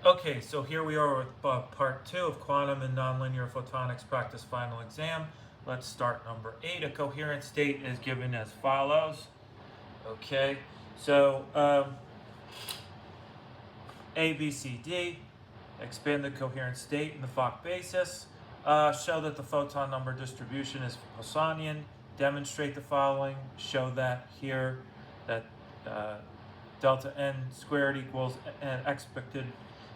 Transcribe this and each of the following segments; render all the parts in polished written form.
Okay, so here we are with part 2 of Quantum and Nonlinear Photonics Practice Final Exam. Let's start number 8. A coherent state is given as follows. Okay, so A, B, C, D. Expand the coherent state in the Fock basis. Show that the photon number distribution is Poissonian. Demonstrate the following. Show that here that delta n squared equals an expected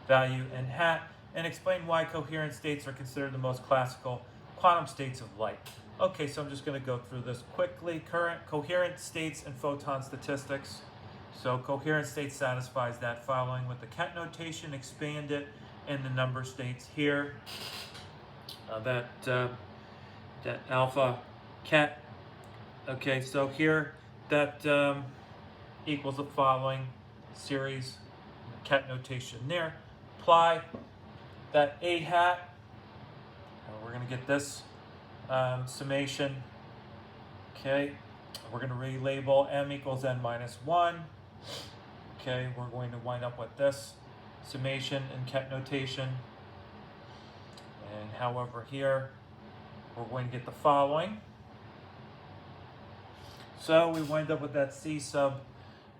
value n hat, and explain why coherent states are considered the most classical quantum states of light. Okay, so I'm just going to go through this quickly. Current coherent states and photon statistics. So coherent state satisfies that following with the ket notation, expand it, and the number states here that alpha ket. Okay, so here that equals the following series, ket notation there. Apply that A hat, and we're going to get this summation. Okay, we're going to relabel m equals n minus 1. Okay, we're going to wind up with this summation and ket notation. And however here, we're going to get the following. So we wind up with that c sub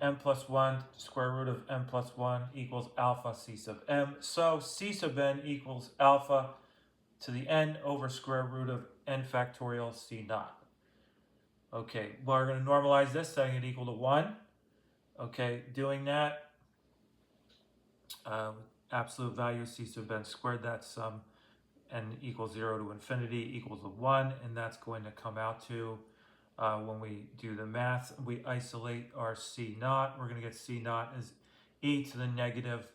m plus 1 square root of m plus 1 equals alpha c sub m. So c sub n equals alpha to the n over square root of n factorial c naught. Okay, we're going to normalize this, setting it equal to 1. Okay, doing that, absolute value c sub n squared, that's n equals 0 to infinity equals to 1, and that's going to come out to, when we do the math, we isolate our c naught. We're going to get c naught as e to the negative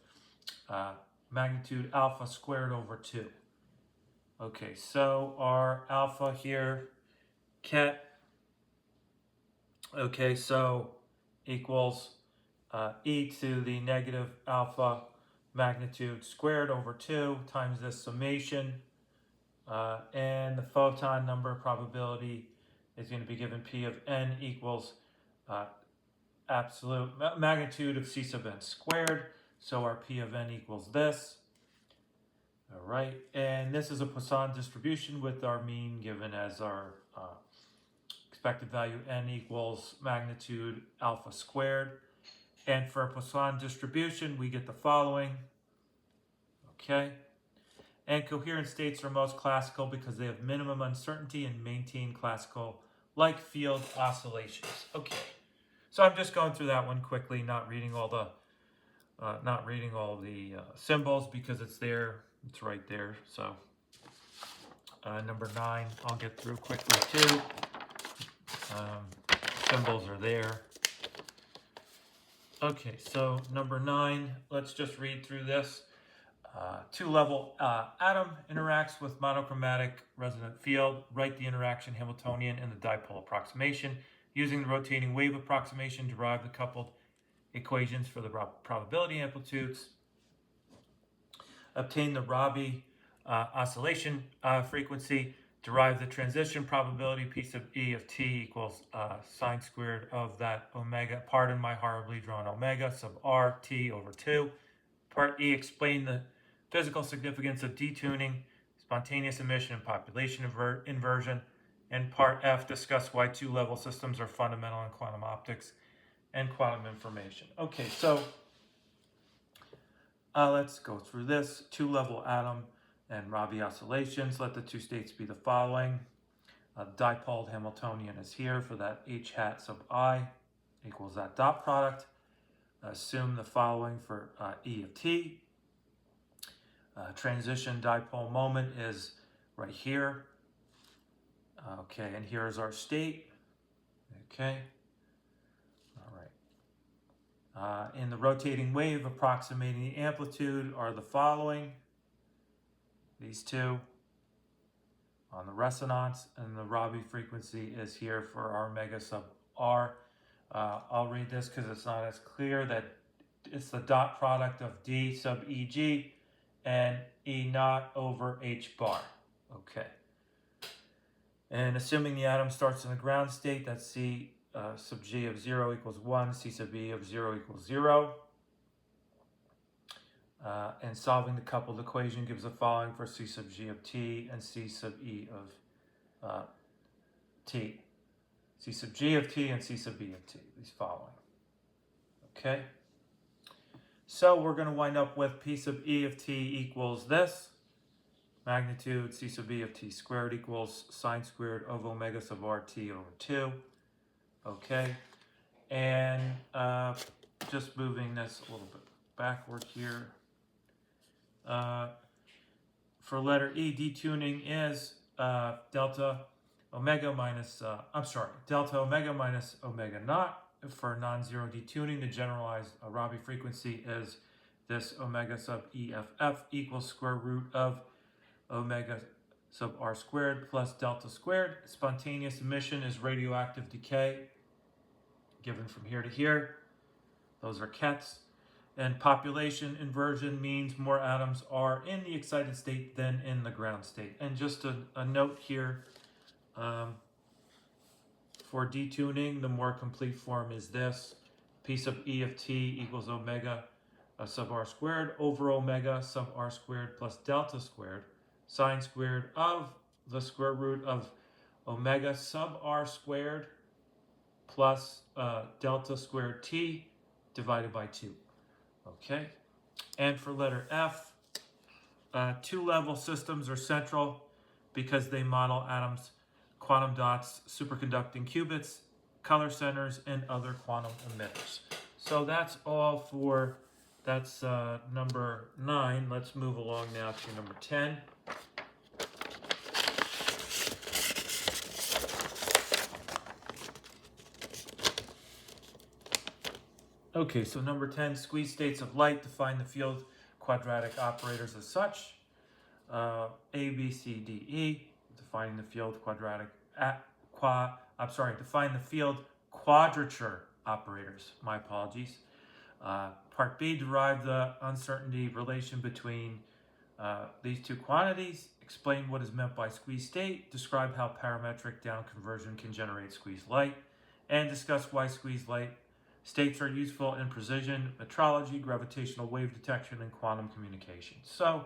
magnitude alpha squared over 2. Okay, so our alpha here, ket, okay, so equals e to the negative alpha magnitude squared over 2 times this summation, and the photon number probability is going to be given p of n equals absolute magnitude of c sub n squared. So our p of n equals this. All right, and this is a Poisson distribution with our mean given as our expected value n equals magnitude alpha squared. And for a Poisson distribution, we get the following. Okay, and coherent states are most classical because they have minimum uncertainty and maintain classical like field oscillations. Okay, so I'm just going through that one quickly, not reading all the symbols because it's there. It's right there. So number 9, I'll get through quickly too. Symbols are there. Okay, so number 9, let's just read through this. Two-level atom interacts with monochromatic resonant field. Write the interaction Hamiltonian in the dipole approximation. Using the rotating wave approximation, derive the coupled equations for the probability amplitudes. Obtain the Rabi oscillation frequency. Derive the transition probability p sub e of t equals sine squared of that omega, pardon my horribly drawn omega, sub r t over 2. Part E, explain the physical significance of detuning, spontaneous emission, and population inversion. And Part F, discuss why two-level systems are fundamental in quantum optics and quantum information. Okay, so let's go through this. Two-level atom and Rabi oscillations. Let the two states be the following. Dipole Hamiltonian is here for that h hat sub I equals that dot product. Assume the following for E of t. Transition dipole moment is right here. Okay, and here's our state. Okay. All right. In the rotating wave, approximating the amplitude are the following. These two on the resonance, and the Rabi frequency is here for our omega sub r. I'll read this because it's not as clear that it's the dot product of d sub eg and e naught over h bar. Okay. And assuming the atom starts in the ground state, that's c sub g of 0 equals 1, c sub e of 0 equals 0. And solving the coupled equation gives the following for C sub g of t and C sub e of t. C sub g of t and C sub e of t, these following. Okay? So we're going to wind up with P sub e of t equals this. Magnitude C sub e of t squared equals sine squared of omega sub rt over 2. Okay? And just moving this a little bit backward here. For letter E, detuning is delta omega minus omega naught. For non-zero detuning, the generalized Rabi frequency is this omega sub EFF equals square root of omega sub r squared plus delta squared. Spontaneous emission is radioactive decay, given from here to here. Those are kets. And population inversion means more atoms are in the excited state than in the ground state. And just a note here, for detuning, the more complete form is this. P sub E of t equals omega sub r squared over omega sub r squared plus delta squared, sine squared of the square root of omega sub r squared plus delta squared t divided by 2. Okay, and for letter F, two-level systems are central because they model atoms, quantum dots, superconducting qubits, color centers, and other quantum emitters. So that's all for, that's number 9. Let's move along now to number 10. Okay, so number 10, squeeze states of light. Define the field quadratic operators as such. A, B, C, D, E. Defining the field define the field quadrature operators. My apologies. Part B, derive the uncertainty relation between these two quantities. Explain what is meant by squeeze state. Describe how parametric down conversion can generate squeeze light. And discuss why squeeze light states are useful in precision metrology, gravitational wave detection, and quantum communication. So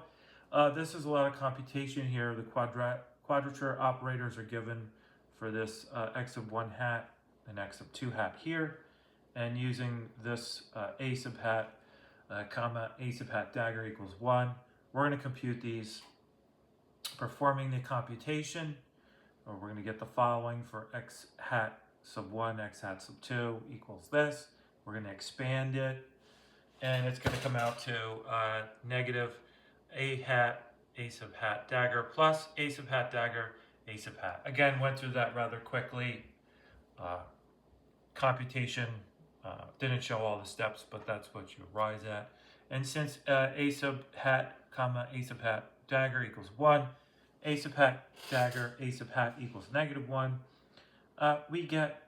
this is a lot of computation here. The quadrature operators are given for this x sub 1 hat and x sub 2 hat here. And using this a sub hat, comma, a sub hat dagger equals 1, we're going to compute these. Performing the computation, we're going to get the following for x hat sub 1, x hat sub 2 equals this. We're going to expand it, and it's going to come out to negative a hat, a sub hat dagger plus a sub hat dagger, a sub hat. Again, went through that rather quickly. Computation didn't show all the steps, but that's what you arrive at. And since a sub hat, comma, a sub hat dagger equals 1, a sub hat dagger, a sub hat equals negative 1, we get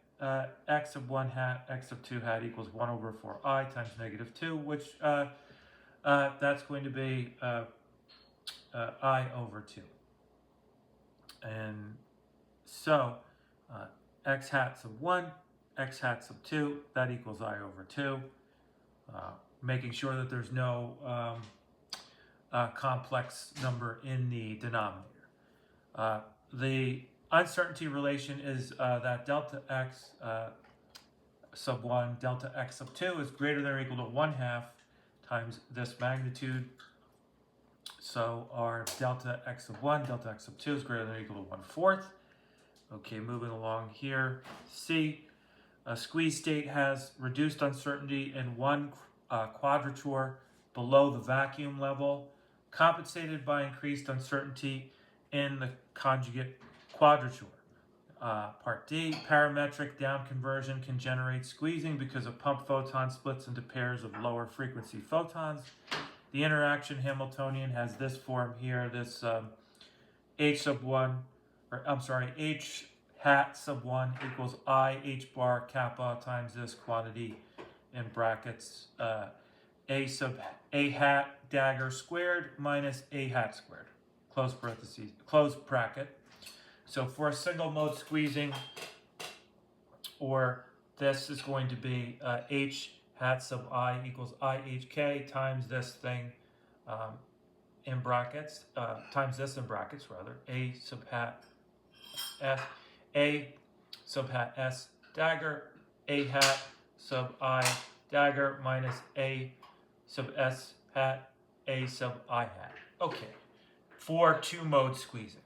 x sub 1 hat, x sub 2 hat equals 1 over 4i times negative 2, which that's going to be I over 2. And so x hat sub 1, x hat sub 2, that equals I over 2. Making sure that there's no complex number in the denominator. The uncertainty relation is that delta x sub 1, delta x sub 2 is greater than or equal to 1/2 times this magnitude. So our delta x sub 1, delta x sub 2 is greater than or equal to 1/4. Okay, moving along here. C, a squeeze state has reduced uncertainty in one quadrature below the vacuum level, compensated by increased uncertainty in the conjugate quadrature. Part D, parametric down conversion can generate squeezing because a pumped photon splits into pairs of lower frequency photons. The interaction Hamiltonian has this form here, this H hat sub 1 equals I H bar kappa times this quantity in brackets a hat dagger squared minus a hat squared, close parentheses, close bracket. So for a single mode squeezing, or this is going to be H hat sub I equals IHK times this thing in brackets, times this in brackets rather, A sub hat S, A sub hat S dagger, A hat sub I dagger minus A sub S hat, A sub I hat. Okay, for two-mode squeezing.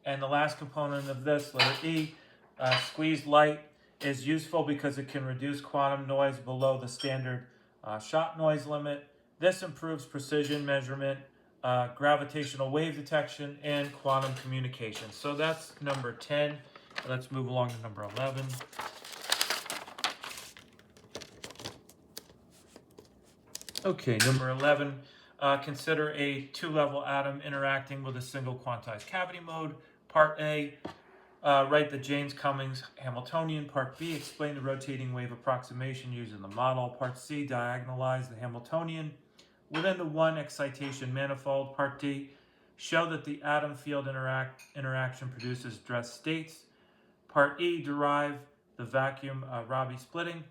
And the last component of this, letter E, squeezed light is useful because it can reduce quantum noise below the standard shot noise limit. This improves precision measurement, gravitational wave detection, and quantum communication. So that's number 10. Let's move along to number 11. Okay, number 11. Consider a two-level atom interacting with a single quantized cavity mode. Part A, write the Jaynes-Cummings Hamiltonian. Part B, explain the rotating wave approximation using the model. Part C, diagonalize the Hamiltonian within the one excitation manifold. Part D, show that the atom field interaction produces dress states. Part E, derive the vacuum Rabi splitting.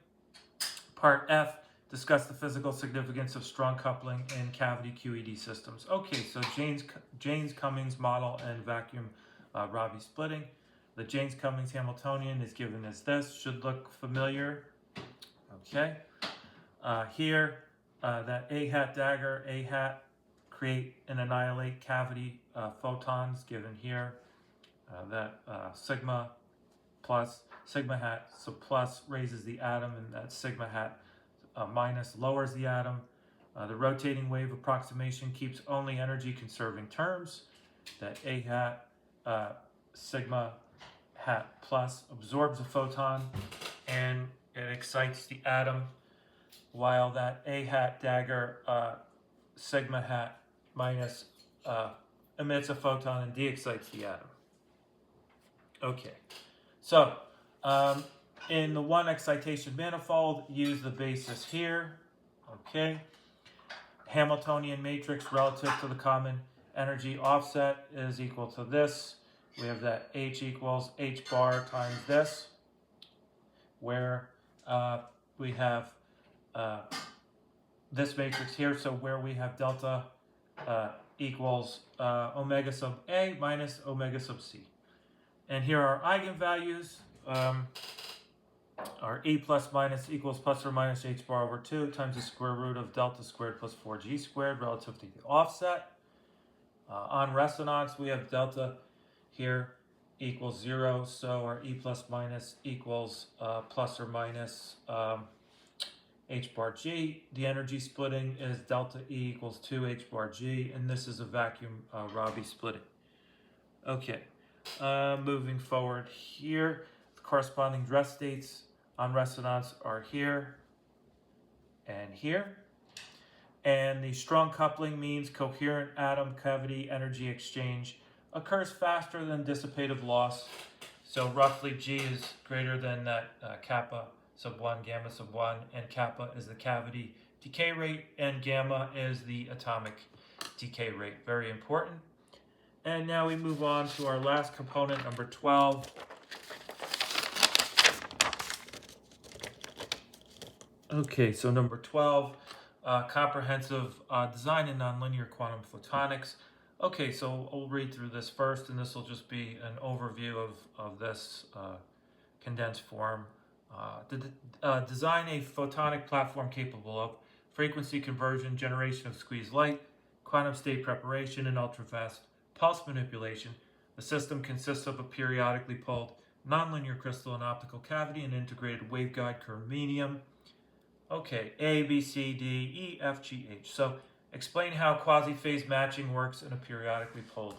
Part F, discuss the physical significance of strong coupling in cavity QED systems. Okay, so Jaynes-Cummings model and vacuum Rabi splitting. The Jaynes-Cummings Hamiltonian is given as this. Should look familiar. Okay. Here, that A hat dagger, A hat, create and annihilate cavity photons given here. That sigma hat, so plus raises the atom, and that sigma hat minus lowers the atom. The rotating wave approximation keeps only energy conserving terms. That A hat sigma hat plus absorbs a photon and it excites the atom, while that A hat dagger sigma hat minus emits a photon and de-excites the atom. Okay, so in the one excitation manifold, use the basis here. Okay, Hamiltonian matrix relative to the common energy offset is equal to this. We have that H equals H bar times this, where we have this matrix here. So where we have delta equals omega sub A minus omega sub C. And here are eigenvalues. Our E plus minus equals plus or minus H bar over 2 times the square root of delta squared plus 4G squared relative to the offset. On resonance, we have delta here equals 0, so our E plus minus equals plus or minus H bar G. The energy splitting is delta E equals 2 H bar G, and this is a vacuum Rabi splitting. Okay, moving forward here, the corresponding dress states on resonance are here and here. And the strong coupling means coherent atom cavity energy exchange occurs faster than dissipative loss. So roughly G is greater than that kappa sub 1, gamma sub 1, and kappa is the cavity decay rate, and gamma is the atomic decay rate. Very important. And now we move on to our last component, number 12. Okay, so number 12, comprehensive design in nonlinear quantum photonics. Okay, so I'll read through this first, and this will just be an overview of this condensed form. Design a photonic platform capable of frequency conversion, generation of squeezed light, quantum state preparation, and ultrafast pulse manipulation. The system consists of a periodically pulled nonlinear crystalline optical cavity and integrated waveguide curved medium. Okay, A, B, C, D, E, F, G, H. So explain how quasi-phase matching works in a periodically pulled.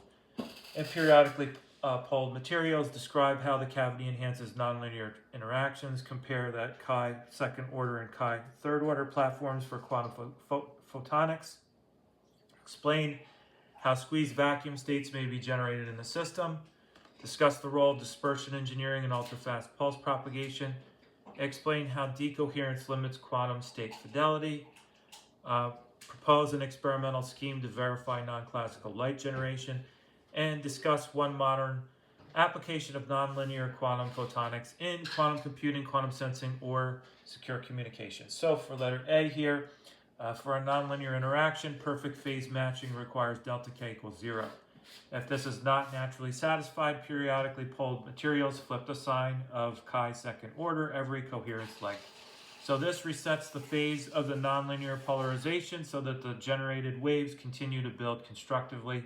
In periodically pulled materials, describe how the cavity enhances nonlinear interactions. Compare that chi second order and chi third order platforms for quantum photonics. Explain how squeezed vacuum states may be generated in the system. Discuss the role of dispersion engineering and ultrafast pulse propagation. Explain how decoherence limits quantum state fidelity. Propose an experimental scheme to verify non-classical light generation. And discuss one modern application of nonlinear quantum photonics in quantum computing, quantum sensing, or secure communication. So for letter A here, For a nonlinear interaction, perfect phase matching requires delta K equals 0. If this is not naturally satisfied, periodically poled materials flip the sign of chi second order every coherence length. So this resets the phase of the nonlinear polarization so that the generated waves continue to build constructively.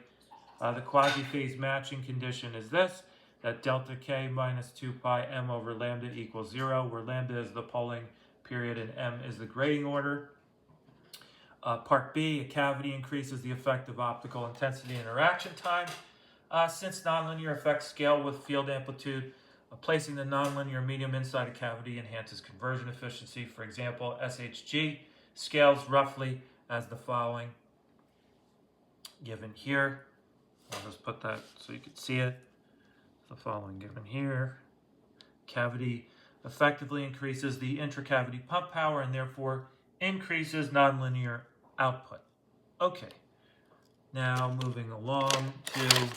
The quasi-phase matching condition is this, that delta K minus 2 pi m over lambda equals 0, where lambda is the poling period and m is the grading order. Part B, a cavity increases the effective optical intensity interaction time. Since nonlinear effects scale with field amplitude, placing the nonlinear medium inside a cavity enhances conversion efficiency. For example, SHG scales roughly as the following, given here. I'll just put that so you can see it. The following given here. Cavity effectively increases the intracavity pump power and therefore increases nonlinear output. Okay, now moving along to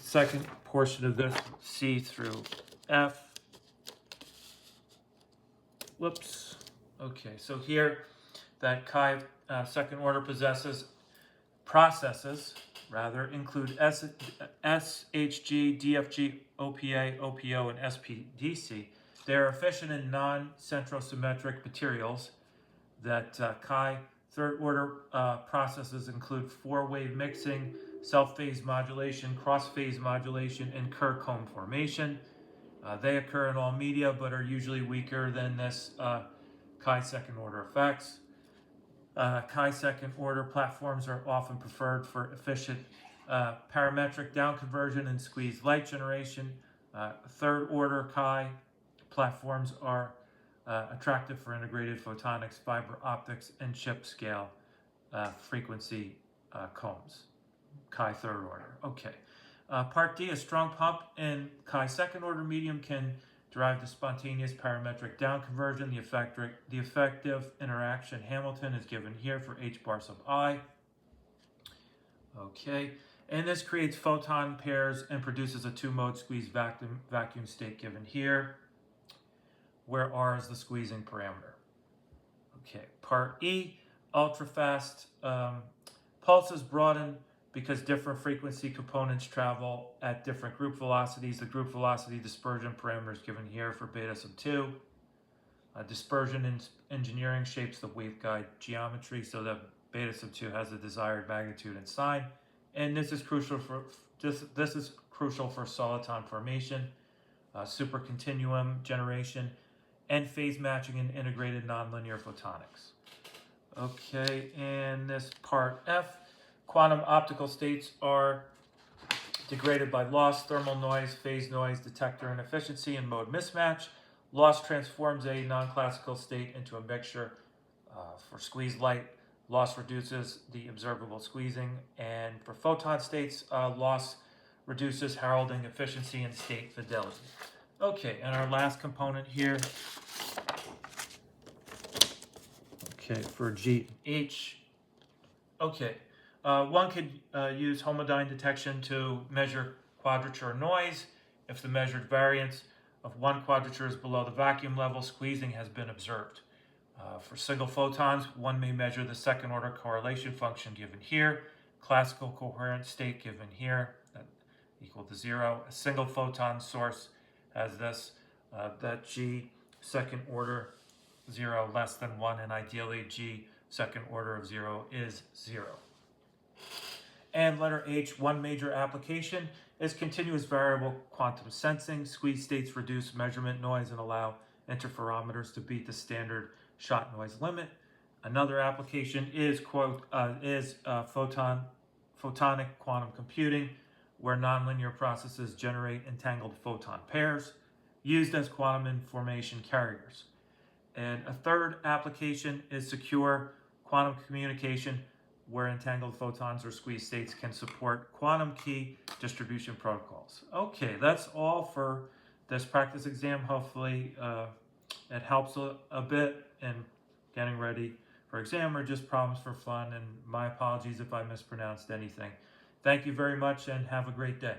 second portion of this, C through F. Whoops. Okay, so here that chi second order processes include SHG, DFG, OPA, OPO, and SPDC. They are efficient in non-centrosymmetric materials. That chi third order processes include four-wave mixing, self-phase modulation, cross-phase modulation, and Kerr-comb formation. They occur in all media but are usually weaker than this chi second order effects. Chi second order platforms are often preferred for efficient parametric down conversion and squeezed light generation. Third order chi platforms are attractive for integrated photonics, fiber optics, and chip scale frequency combs. Chi third order. Okay. Part D, a strong pump in chi second order medium can derive the spontaneous parametric down conversion. The effective interaction Hamilton is given here for h bar sub I. Okay, and this creates photon pairs and produces a two-mode squeeze vacuum state given here, where R is the squeezing parameter. Okay, part E, ultra-fast pulses broaden because different frequency components travel at different group velocities. The group velocity dispersion parameter is given here for beta sub 2. Dispersion engineering shapes the waveguide geometry so that beta sub 2 has the desired magnitude and sign. And this is crucial for soliton formation, supercontinuum generation, and phase matching in integrated nonlinear photonics. Okay, and this part F, quantum optical states are degraded by loss, thermal noise, phase noise, detector inefficiency, and mode mismatch. Loss transforms a non-classical state into a mixture. For squeezed light, loss reduces the observable squeezing, and for photon states, loss reduces heralding efficiency and state fidelity. Okay, and our last component here, okay, for G, H, okay. One could use homodyne detection to measure quadrature noise. If the measured variance of one quadrature is below the vacuum level, squeezing has been observed. For single photons, one may measure the second order correlation function given here, classical coherent state given here, equal to 0. A single photon source has this, that G second order 0 less than 1, and ideally G second order of 0 is 0. And letter H, one major application is continuous variable quantum sensing. Squeeze states reduce measurement noise and allow interferometers to beat the standard shot noise limit. Another application is photonic quantum computing, where nonlinear processes generate entangled photon pairs used as quantum information carriers. And a third application is secure quantum communication, where entangled photons or squeeze states can support quantum key distribution protocols. Okay, that's all for this practice exam. Hopefully it helps a bit in getting ready for exam, or just problems for fun, and my apologies if I mispronounced anything. Thank you very much and have a great day.